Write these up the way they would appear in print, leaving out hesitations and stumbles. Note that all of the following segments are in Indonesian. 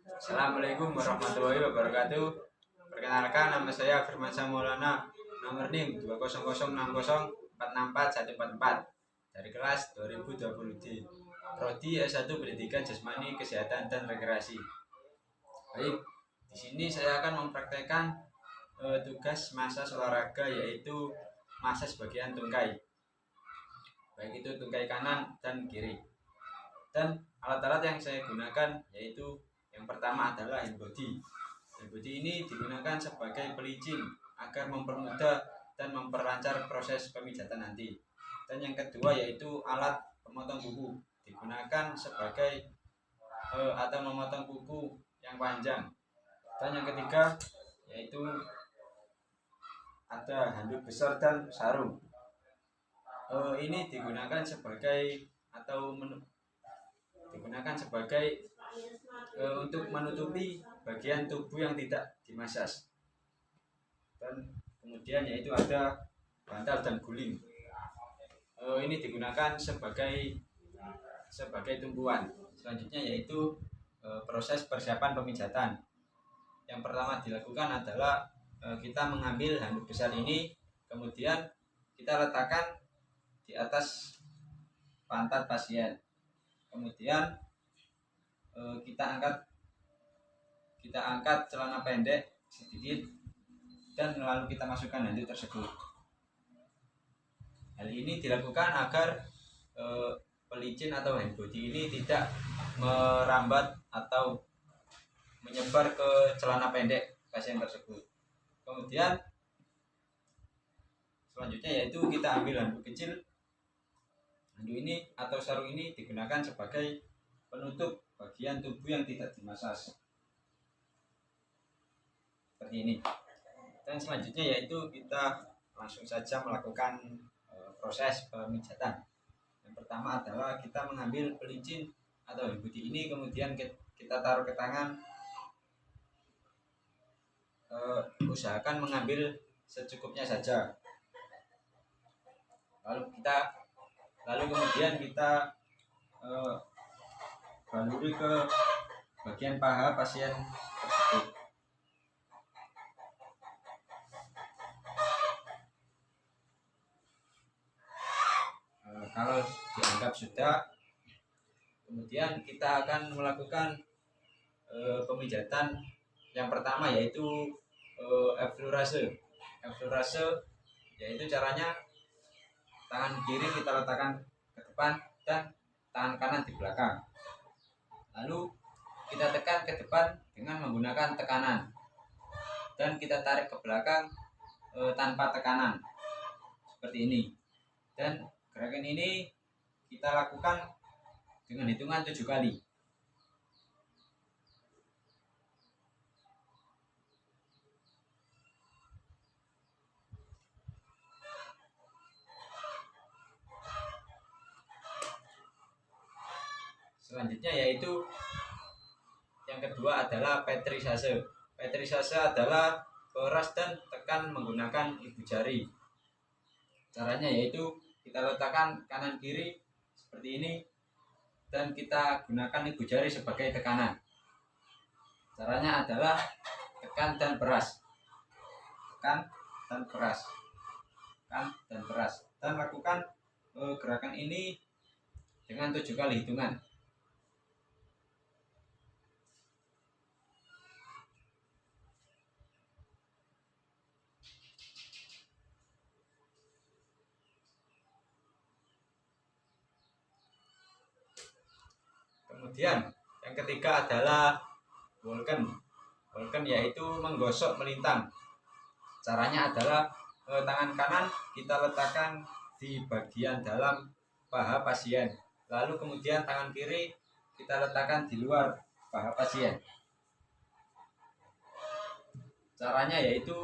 Assalamualaikum warahmatullahi wabarakatuh. Perkenalkan, nama saya Firman Maulana. Nomor NIM 20060464144 dari kelas 2020 D. Prodi S1 Pendidikan Jasmani, Kesehatan dan Rekreasi. Baik, di sini saya akan mempraktekkan tugas massage olahraga, yaitu massage bagian tungkai. Baik itu tungkai kanan dan kiri. Dan alat-alat yang saya gunakan yaitu yang pertama adalah hand body. Hand body ini digunakan sebagai pelicin agar mempermudah dan memperlancar proses pemijatan nanti. Dan yang kedua yaitu alat pemotong kuku, digunakan sebagai atau memotong kuku yang panjang. Dan yang ketiga yaitu ada handuk besar dan sarung. Ini digunakan sebagai untuk menutupi bagian tubuh yang tidak dimasas. Dan kemudian yaitu ada bantal dan guling. Ini digunakan sebagai tumpuan. Selanjutnya yaitu proses persiapan pemijatan. Yang pertama dilakukan adalah kita mengambil handuk besar ini, kemudian kita letakkan di atas pantat pasien. Kemudian kita angkat celana pendek sedikit dan lalu kita masukkan handuk tersebut. Hal ini dilakukan agar pelicin atau hand body ini tidak merambat atau menyebar ke celana pendek pasien tersebut. Kemudian selanjutnya yaitu kita ambil handuk kecil. Handuk ini atau sarung ini digunakan sebagai penutup bagian tubuh yang tidak dimasas, seperti ini. Dan selanjutnya yaitu kita langsung saja melakukan proses pemijatan. Yang pertama adalah kita mengambil pelicin atau hand body ini, kemudian kita taruh ke tangan. Usahakan mengambil secukupnya saja. Lalu kemudian kita baluri ke bagian paha pasien tersebut. Kalau dianggap sudah, kemudian kita akan melakukan pemijatan yang pertama yaitu effleurage. Effleurage yaitu caranya tangan kiri kita letakkan ke depan dan tangan kanan di belakang. Lalu kita tekan ke depan dengan menggunakan tekanan dan kita tarik ke belakang tanpa tekanan, seperti ini. Dan gerakan ini kita lakukan dengan hitungan 7 kali. Selanjutnya yaitu yang kedua adalah petrisase. Petrisase adalah peras dan tekan menggunakan ibu jari. Caranya yaitu kita letakkan kanan kiri seperti ini dan kita gunakan ibu jari sebagai tekanan. Caranya adalah tekan dan peras, tekan dan peras, tekan dan peras. Dan lakukan gerakan ini dengan 7 kali hitungan. Kemudian yang ketiga adalah Walken. Walken yaitu menggosok melintang. Caranya adalah tangan kanan kita letakkan di bagian dalam paha pasien. Lalu kemudian tangan kiri kita letakkan di luar paha pasien. Caranya yaitu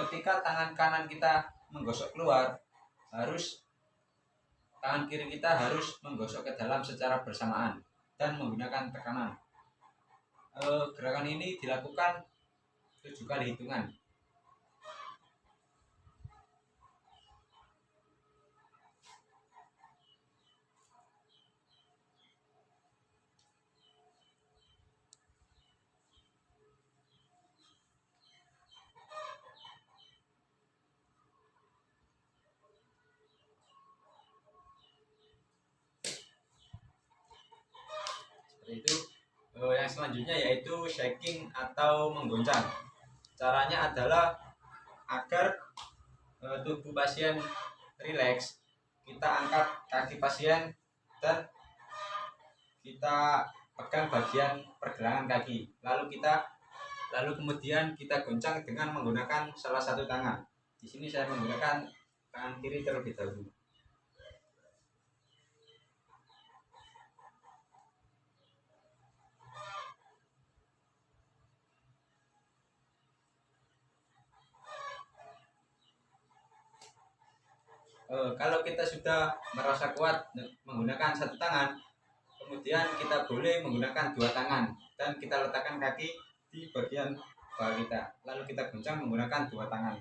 ketika tangan kanan kita menggosok keluar, tangan kiri kita harus menggosok ke dalam secara bersamaan dan menggunakan tekanan. Gerakan ini dilakukan 7 kali hitungan. Yaitu yang selanjutnya yaitu shaking atau menggoncang. Caranya adalah agar tubuh pasien rileks, kita angkat kaki pasien dan kita pegang bagian pergelangan kaki, lalu kemudian kita goncang dengan menggunakan salah satu tangan. Di sini saya menggunakan tangan kiri terlebih dahulu. Kalau kita sudah merasa kuat menggunakan satu tangan, kemudian kita boleh menggunakan dua tangan dan kita letakkan kaki di bagian bawah kita, lalu kita goncang menggunakan dua tangan.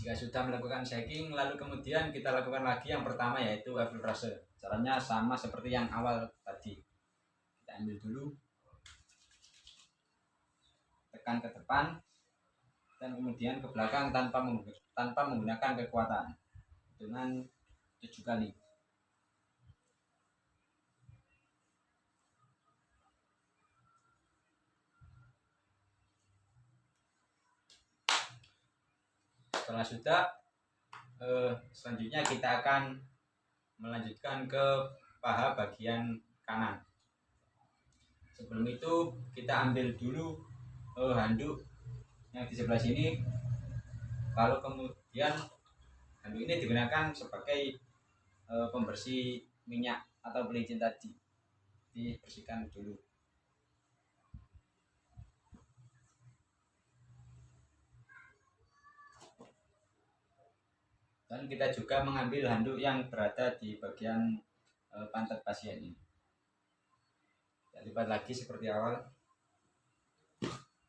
Jika sudah melakukan shaking, lalu kemudian kita lakukan lagi yang pertama yaitu effleurage. Caranya sama seperti yang awal tadi. Kita ambil dulu, tekan ke depan dan kemudian ke belakang tanpa menggunakan kekuatan dengan 7 kali. Setelah sudah, selanjutnya kita akan melanjutkan ke paha bagian kanan. Sebelum itu kita ambil dulu handuk yang di sebelah sini. Kalau kemudian handuk ini digunakan sebagai pembersih minyak atau pelicin tadi, dibersihkan dulu. Dan kita juga mengambil handuk yang berada di bagian pantat pasien ini. Kita lipat lagi seperti awal.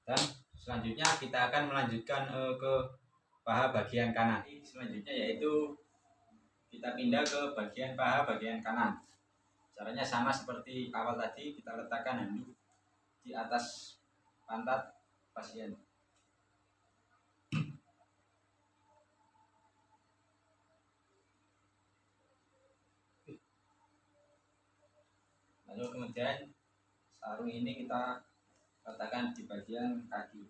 Dan selanjutnya kita akan melanjutkan ke paha bagian kanan. Selanjutnya yaitu kita pindah ke bagian paha bagian kanan. Caranya sama seperti awal tadi, kita letakkan handuk di atas pantat pasien. Lalu kemudian sarung ini kita letakkan di bagian kaki.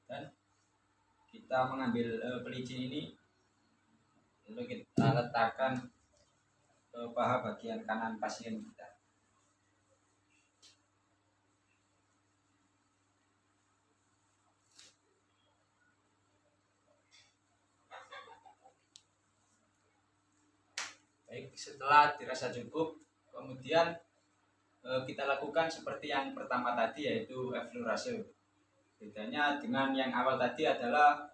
Dan kita mengambil pelicin ini, lalu kita letakkan ke paha bagian kanan pasien kita. Baik, setelah dirasa cukup, kemudian kita lakukan seperti yang pertama tadi yaitu effleurage. Bedanya dengan yang awal tadi adalah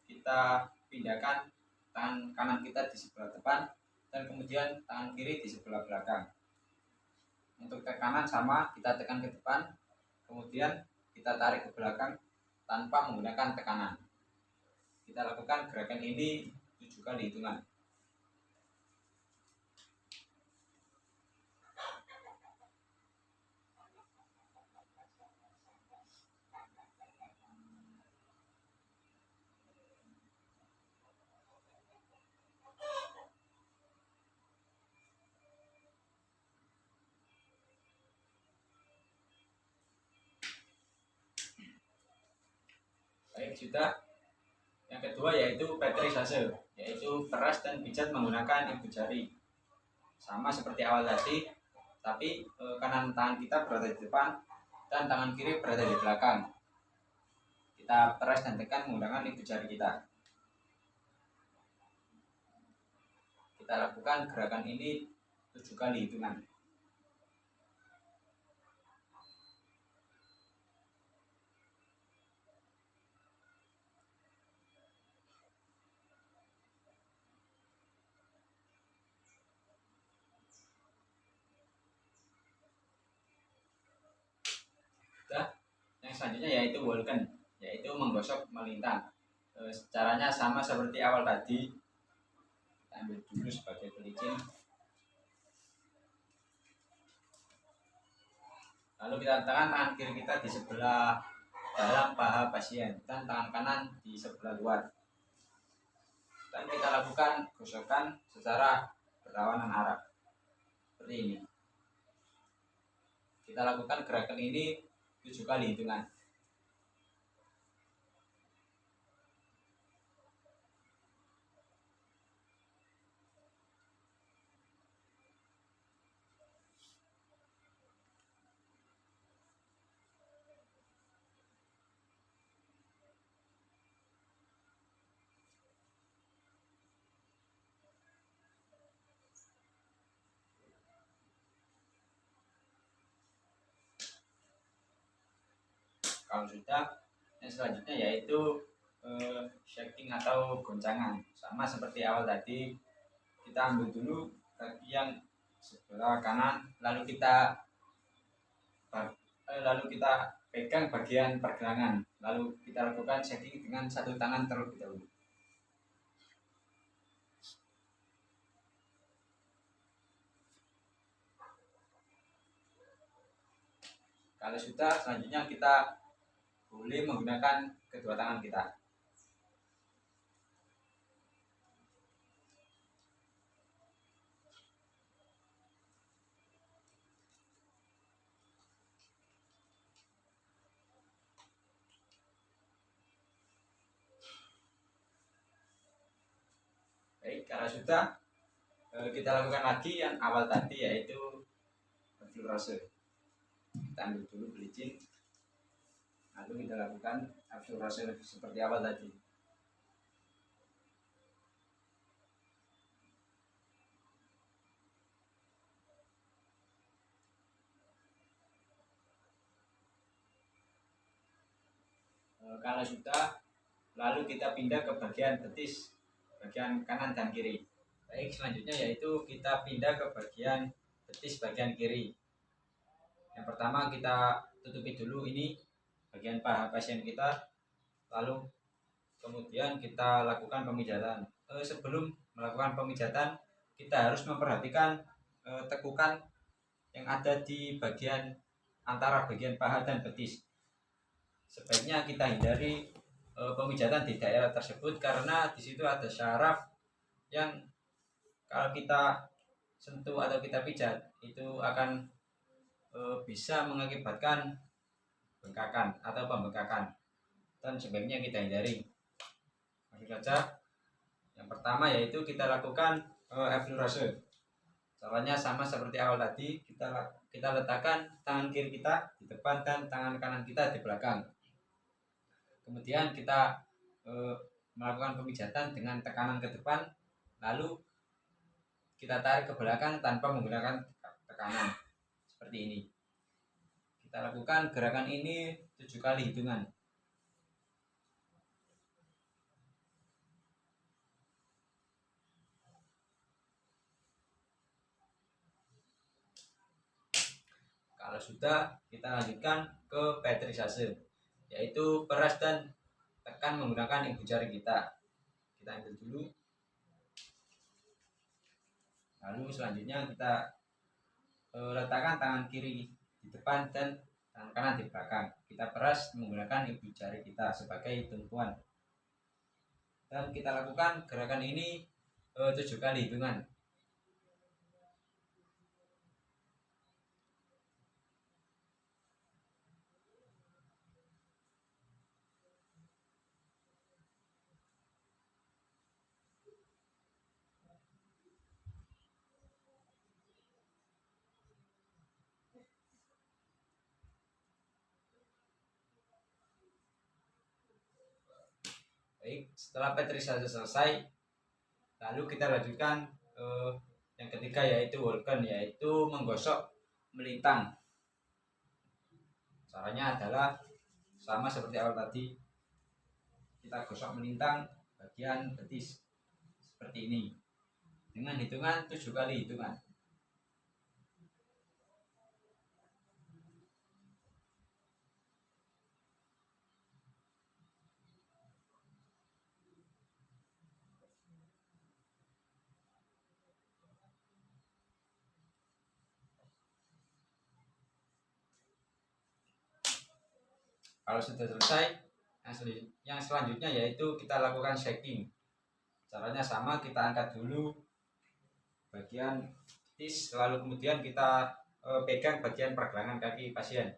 kita pindahkan tangan kanan kita di sebelah depan dan kemudian tangan kiri di sebelah belakang. Untuk tekanan sama, kita tekan ke depan, kemudian kita tarik ke belakang tanpa menggunakan tekanan. Kita lakukan gerakan ini 7 kali hitungan. Baik, sudah. Yang kedua yaitu petrisase, yaitu peras dan pijat menggunakan ibu jari. Sama seperti awal tadi, tapi kanan tangan kita berada di depan dan tangan kiri berada di belakang. Kita peras dan tekan menggunakan ibu jari kita. Kita lakukan gerakan ini 7 kali hitungan. Sudah. selanjutnya yaitu Vulcan, yaitu menggosok melintang. Caranya sama seperti awal tadi. Kita ambil dulu sebagai pelicin. Lalu kita letakkan tangan kiri kita di sebelah dalam paha pasien dan tangan kanan di sebelah luar. Dan kita lakukan gosokan secara berlawanan arah seperti ini. Kita lakukan gerakan ini 7 kali hitungan. Kalau sudah, yang selanjutnya yaitu shaking atau goncangan. Sama seperti awal tadi, kita ambil dulu bagian sebelah kanan, lalu kita pegang bagian pergelangan, lalu kita lakukan shaking dengan satu tangan terlebih dahulu. Kalau sudah, selanjutnya kita boleh menggunakan kedua tangan kita. Baik, kalau sudah, kita lakukan lagi yang awal tadi, yaitu abdurrase. Kita ambil dulu pelicin, lalu kita lakukan abdurrase seperti awal tadi. Kalau sudah, lalu kita pindah ke bagian betis, bagian kanan dan kiri. Baik, selanjutnya yaitu kita pindah ke bagian betis bagian kiri. Yang pertama kita tutupi dulu ini bagian paha pasien kita, lalu kemudian kita lakukan pemijatan. Sebelum melakukan pemijatan, kita harus memperhatikan tekukan yang ada di bagian antara bagian paha dan betis. Sebaiknya kita hindari pemijatan di daerah tersebut karena di situ ada syaraf yang kalau kita sentuh atau kita pijat itu akan bisa mengakibatkan bengkakan atau pembengkakan, dan sebaiknya kita hindari. Langsung saja, yang pertama yaitu kita lakukan effleurage. Caranya sama seperti awal tadi, kita letakkan tangan kiri kita di depan dan tangan kanan kita di belakang. Kemudian kita melakukan pemijatan dengan tekanan ke depan, lalu kita tarik ke belakang tanpa menggunakan tekanan seperti ini. Kita lakukan gerakan ini 7 kali hitungan. Kalau sudah, kita lanjutkan ke petrisase, yaitu peras dan tekan menggunakan ibu jari kita. Kita ambil dulu, lalu selanjutnya kita letakkan tangan kiri di depan dan tangan kanan di belakang. Kita peras menggunakan ibu jari kita sebagai tumpuan, dan kita lakukan gerakan ini 7 kali hitungan. Baik, setelah petrisase selesai, lalu kita lanjutkan yang ketiga yaitu Vulcan, yaitu menggosok melintang. Caranya adalah sama seperti awal tadi, kita gosok melintang bagian betis seperti ini dengan hitungan 7 kali hitungan. Kalau sudah selesai, yang selanjutnya yaitu kita lakukan shaking. Caranya sama, kita angkat dulu bagian betis, lalu kemudian kita pegang bagian pergelangan kaki pasien.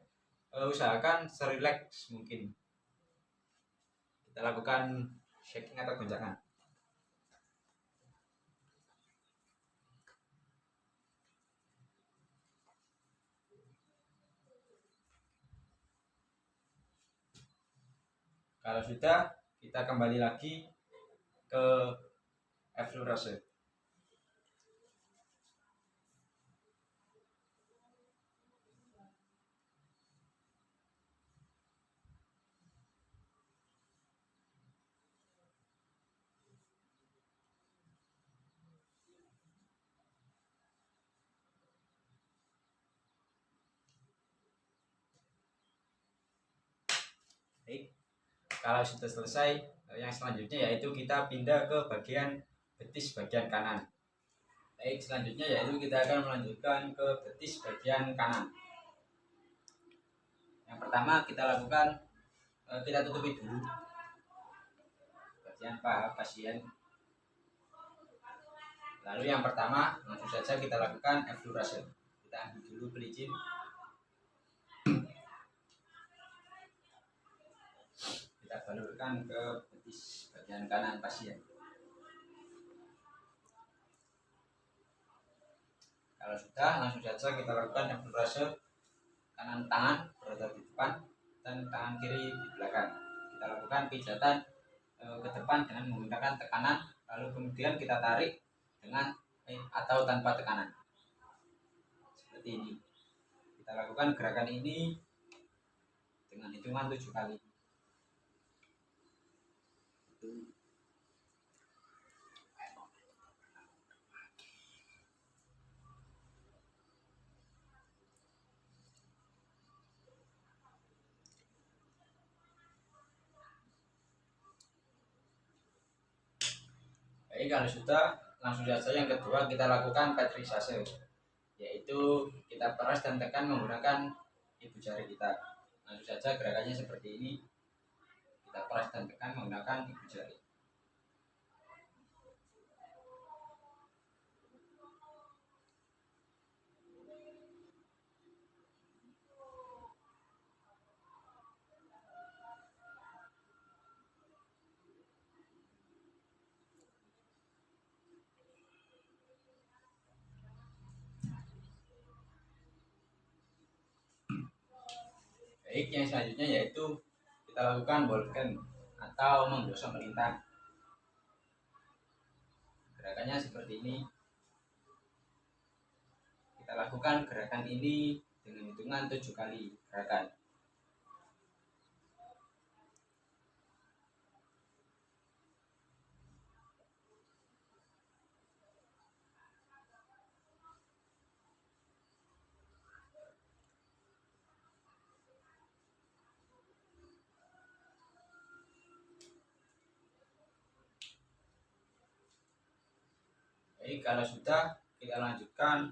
Usahakan serileks mungkin. Kita lakukan shaking atau goncangan. Kalau sudah, kita kembali lagi ke effleurage. Baik. Kalau sudah selesai, yang selanjutnya yaitu kita pindah ke bagian betis bagian kanan. Baik, selanjutnya yaitu kita akan melanjutkan ke betis bagian kanan. Yang pertama kita lakukan, kita tutupi dulu bagian paha pasien. Lalu yang pertama langsung saja kita lakukan effleurage. Kita ambil dulu pelicin. Kita balurkan ke betis bagian kanan pasien. Kalau sudah, langsung saja kita lakukan effleurage. Kanan tangan berada di depan dan tangan kiri di belakang. Kita lakukan pijatan ke depan dengan menggunakan tekanan, lalu kemudian kita tarik dengan atau tanpa tekanan. Seperti ini. Kita lakukan gerakan ini dengan hitungan 7 kali. Baik, kalau sudah, langsung saja yang kedua kita lakukan petrisase, yaitu kita peras dan tekan menggunakan ibu jari kita. Langsung saja gerakannya seperti ini. Kita peras dan tekan menggunakan ibu jari. Baik, yang selanjutnya yaitu kita lakukan bolken atau menggosok melintang. Gerakannya seperti ini. Kita lakukan gerakan ini dengan hitungan 7 kali gerakan. Baik, kalau sudah, kita lanjutkan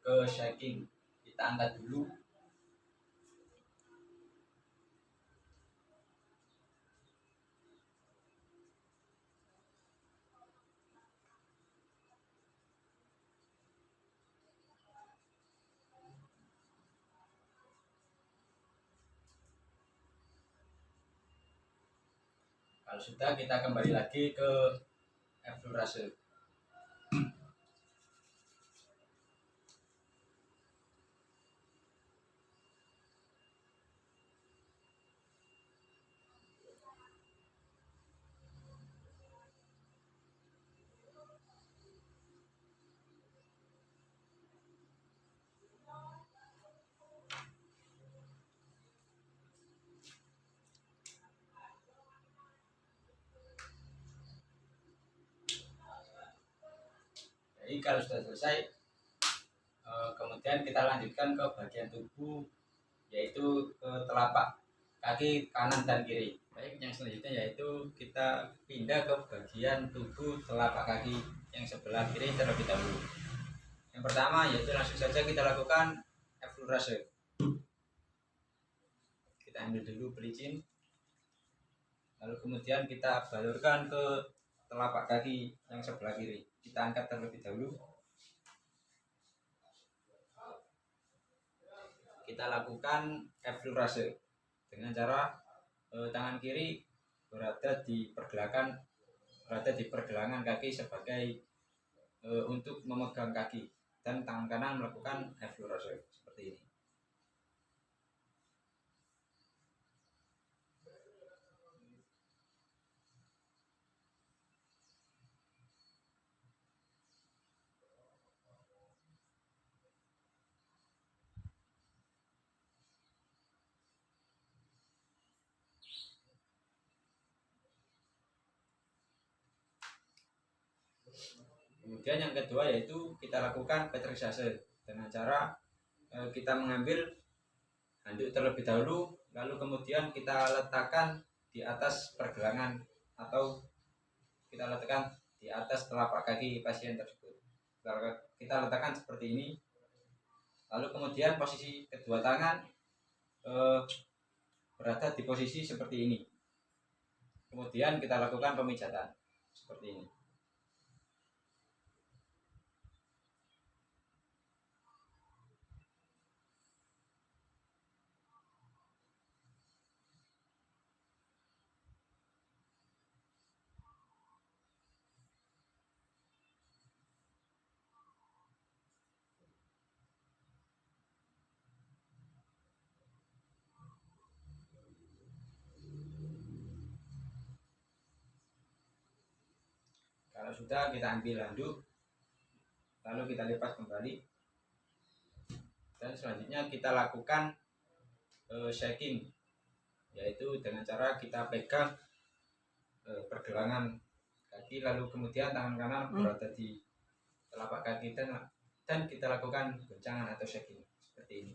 ke shaking. Kita angkat dulu. Kalau sudah, kita kembali lagi ke effleurage. Jadi kalau sudah selesai, kemudian kita lanjutkan ke bagian tubuh, yaitu ke telapak kaki kanan dan kiri. Baik, yang selanjutnya yaitu kita pindah ke bagian tubuh telapak kaki yang sebelah kiri terlebih dahulu. Yang pertama yaitu langsung saja kita lakukan effleurage. Kita ambil dulu pelicin, lalu kemudian kita balurkan ke telapak kaki yang sebelah kiri. Kita angkat terlebih dahulu. Kita lakukan effleurage dengan cara tangan kiri berada di pergelangan kaki sebagai untuk memegang kaki, dan tangan kanan melakukan effleurage seperti ini. Kemudian yang kedua yaitu kita lakukan petrisase dengan cara kita mengambil handuk terlebih dahulu, lalu kemudian kita letakkan di atas pergelangan atau kita letakkan di atas telapak kaki pasien tersebut. Kita letakkan seperti ini, lalu kemudian posisi kedua tangan berada di posisi seperti ini. Kemudian kita lakukan pemijatan seperti ini. Kalau sudah, kita ambil handuk, lalu kita lipat kembali, dan selanjutnya kita lakukan shaking, yaitu dengan cara kita pegang pergelangan kaki, lalu kemudian tangan kanan berada di telapak kaki dan kita lakukan goncangan atau shaking seperti ini.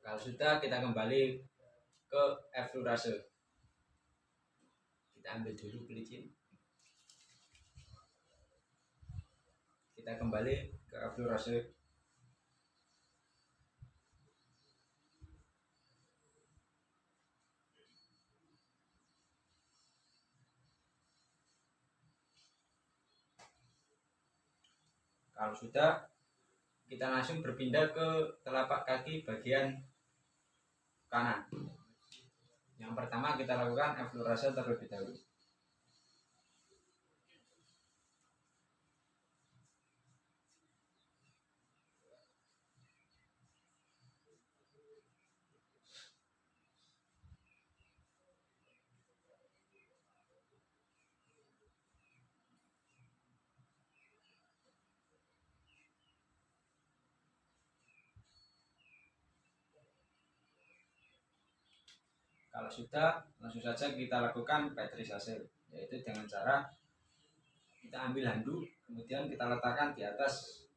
Kalau sudah, kita kembali ke effleurage. Kita ambil dulu pelicin. Kita kembali ke effleurage. Kalau sudah, kita langsung berpindah ke telapak kaki bagian kanan. Yang pertama kita lakukan effleurage terlebih dahulu. Kalau sudah, langsung saja kita lakukan petrisase, yaitu dengan cara kita ambil handuk, kemudian kita letakkan di atas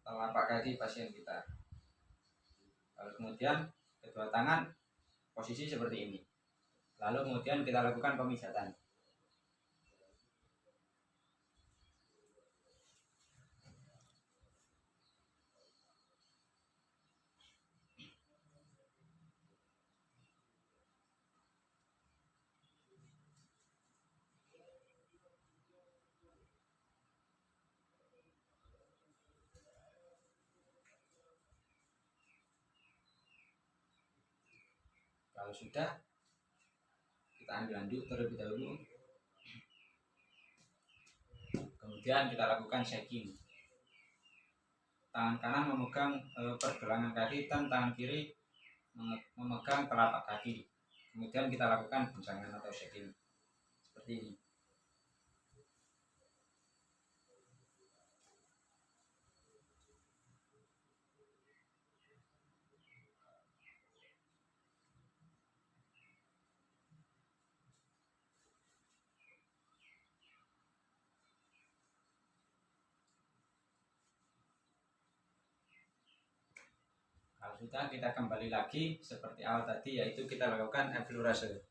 telapak kaki pasien kita. Lalu kemudian kedua tangan posisi seperti ini. Lalu kemudian kita lakukan pemijatan. Kalau sudah, kita ambil handuk terlebih dahulu, kemudian kita lakukan shaking. Tangan kanan memegang pergelangan kaki dan tangan kiri memegang telapak kaki. Kemudian kita lakukan goncangan atau shaking seperti ini. Kalau sudah, kita kembali lagi seperti awal tadi, yaitu kita lakukan eflorase.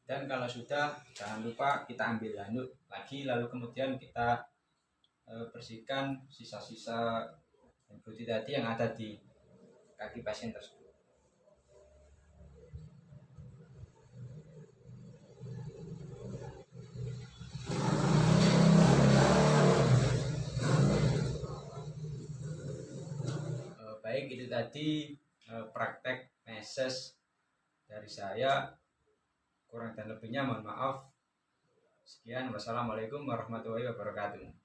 Dan kalau sudah, jangan lupa kita ambil handuk lagi, lalu kemudian kita bersihkan sisa-sisa putih tadi yang ada di kaki pasien tersebut. Baik, itu tadi praktek meses dari saya. Kurang dan lebihnya mohon maaf. Sekian, wassalamualaikum warahmatullahi wabarakatuh.